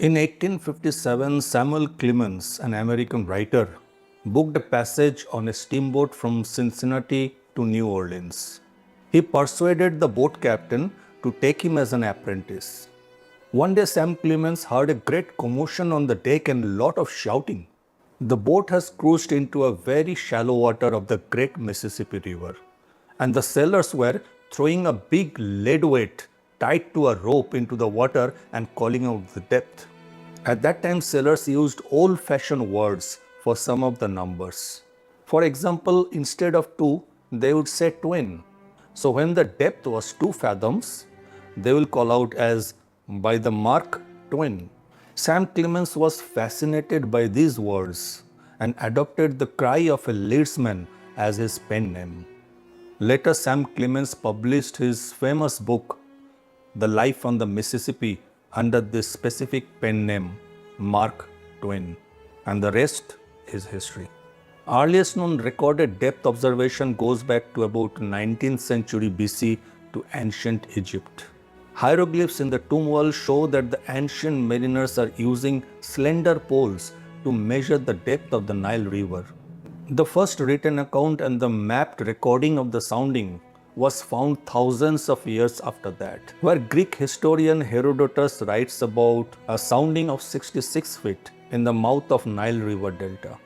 In 1857, Samuel Clemens, an American writer, booked a passage on a steamboat from Cincinnati to New Orleans. He persuaded the boat captain to take him as an apprentice. One day, Sam Clemens heard a great commotion on the deck and a lot of shouting. The boat has cruised into a very shallow water of the great Mississippi River, and the sailors were throwing a big lead weight tied to a rope into the water and calling out the depth. At that time, sailors used old-fashioned words for some of the numbers. For example, instead of 2, they would say Twain. So when the depth was 2 fathoms, they will call out as by the mark Twain. Sam Clemens was fascinated by these words and adopted the cry of a Leadsman as his pen name. Later, Sam Clemens published his famous book, The Life on the Mississippi, under this specific pen name, Mark Twain, and the rest is history. Earliest known recorded depth observation goes back to about 19th century BC to ancient Egypt. Hieroglyphs in the tomb wall show that the ancient mariners are using slender poles to measure the depth of the Nile River. The first written account and the mapped recording of the sounding was found thousands of years after that, where Greek historian Herodotus writes about a sounding of 66 feet in the mouth of Nile River Delta.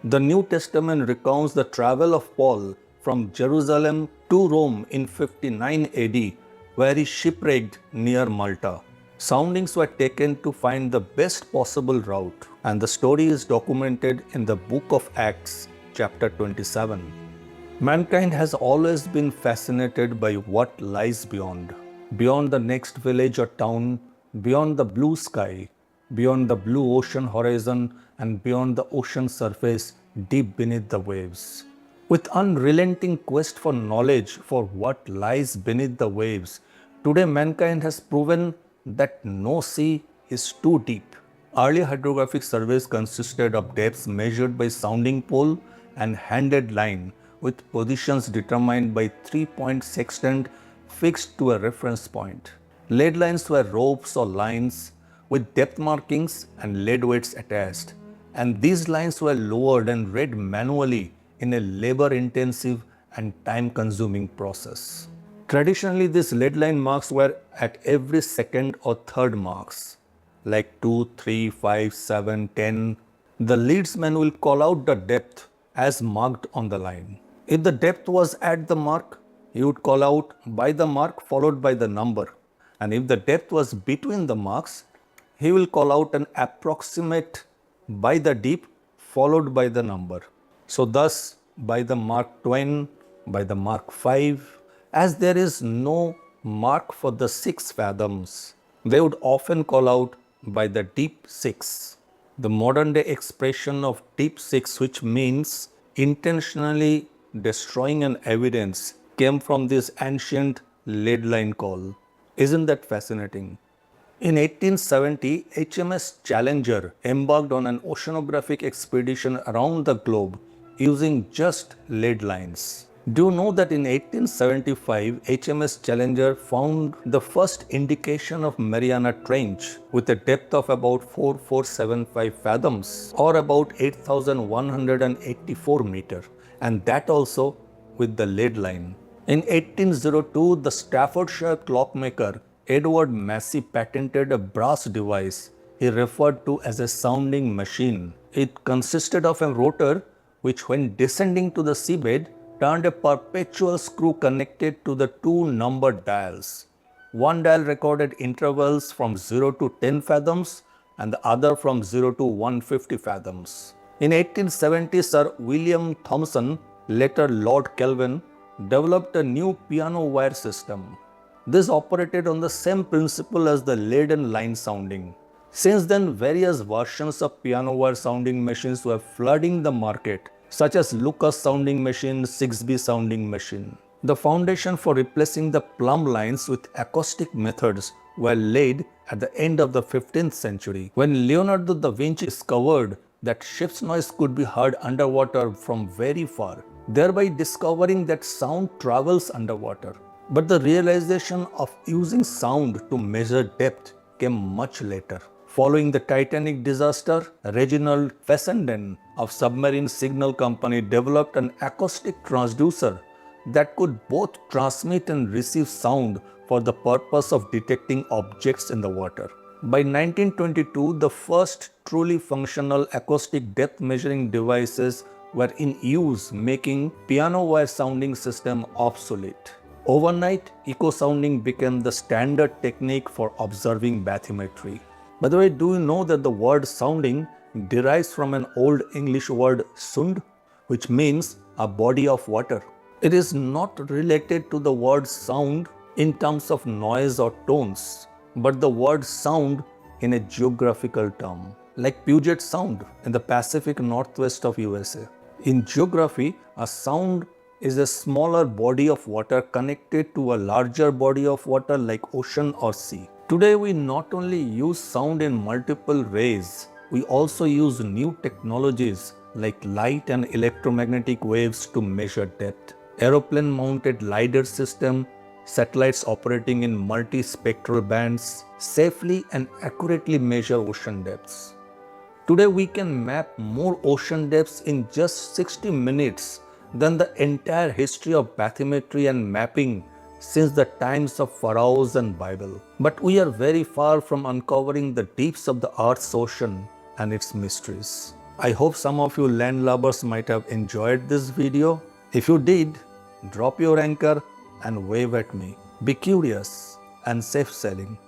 The New Testament recounts the travel of Paul from Jerusalem to Rome in 59 AD, where he shipwrecked near Malta. Soundings were taken to find the best possible route, and the story is documented in the book of Acts, chapter 27. Mankind has always been fascinated by what lies beyond the next village or town, beyond the blue sky, beyond the blue ocean horizon, and beyond the ocean surface deep beneath the waves. With unrelenting quest for knowledge for what lies beneath the waves, today mankind has proven that no sea is too deep. Early hydrographic surveys consisted of depths measured by sounding pole and handed line, with positions determined by 3-point sextant fixed to a reference point. Lead lines were ropes or lines with depth markings and lead weights attached, and these lines were lowered and read manually in a labor-intensive and time-consuming process. Traditionally, these lead line marks were at every second or third marks, like 2, 3, 5, 7, 10. The leadsman will call out the depth as marked on the line. If the depth was at the mark, he would call out by the mark followed by the number. And if the depth was between the marks, he will call out an approximate by the deep followed by the number. So thus, by the mark Twain, by the mark 5, as there is no mark for the 6 fathoms, they would often call out by the deep 6. The modern day expression of deep 6, which means intentionally destroying an evidence, came from this ancient lead line call. Isn't that fascinating? In 1870, HMS Challenger embarked on an oceanographic expedition around the globe using just lead lines. Do you know that in 1875, HMS Challenger found the first indication of Mariana Trench with a depth of about 4475 fathoms or about 8,184 meters, and that also with the lead line. In 1802, the Staffordshire clockmaker Edward Massey patented a brass device he referred to as a sounding machine. It consisted of a rotor which, when descending to the seabed, turned a perpetual screw connected to the 2 numbered dials. One dial recorded intervals from 0 to 10 fathoms and the other from 0 to 150 fathoms. In 1870, Sir William Thomson, later Lord Kelvin, developed a new piano wire system. This operated on the same principle as the lead and line sounding. Since then, various versions of piano wire sounding machines were flooding the market, such as Lucas sounding machine, 6B sounding machine. The foundation for replacing the plumb lines with acoustic methods were laid at the end of the 15th century, when Leonardo da Vinci discovered that ship's noise could be heard underwater from very far, thereby discovering that sound travels underwater. But the realization of using sound to measure depth came much later. Following the Titanic disaster, Reginald Fessenden of Submarine Signal Company developed an acoustic transducer that could both transmit and receive sound for the purpose of detecting objects in the water. By 1922, the first truly functional acoustic depth measuring devices were in use, making piano wire sounding system obsolete. Overnight, echo sounding became the standard technique for observing bathymetry. By the way, do you know that the word sounding derives from an Old English word sund, which means a body of water? It is not related to the word sound in terms of noise or tones, but the word sound in a geographical term, like Puget Sound in the Pacific Northwest of USA. In geography, a sound is a smaller body of water connected to a larger body of water like ocean or sea. Today, we not only use sound in multiple ways, we also use new technologies like light and electromagnetic waves to measure depth. Aeroplane-mounted LiDAR system, satellites operating in multi-spectral bands, safely and accurately measure ocean depths. Today, we can map more ocean depths in just 60 minutes than the entire history of bathymetry and mapping since the times of pharaohs and Bible. But we are very far from uncovering the deeps of the Earth's ocean and its mysteries. I hope some of you land lubbers might have enjoyed this video. If you did, drop your anchor and wave at me. Be curious and safe sailing.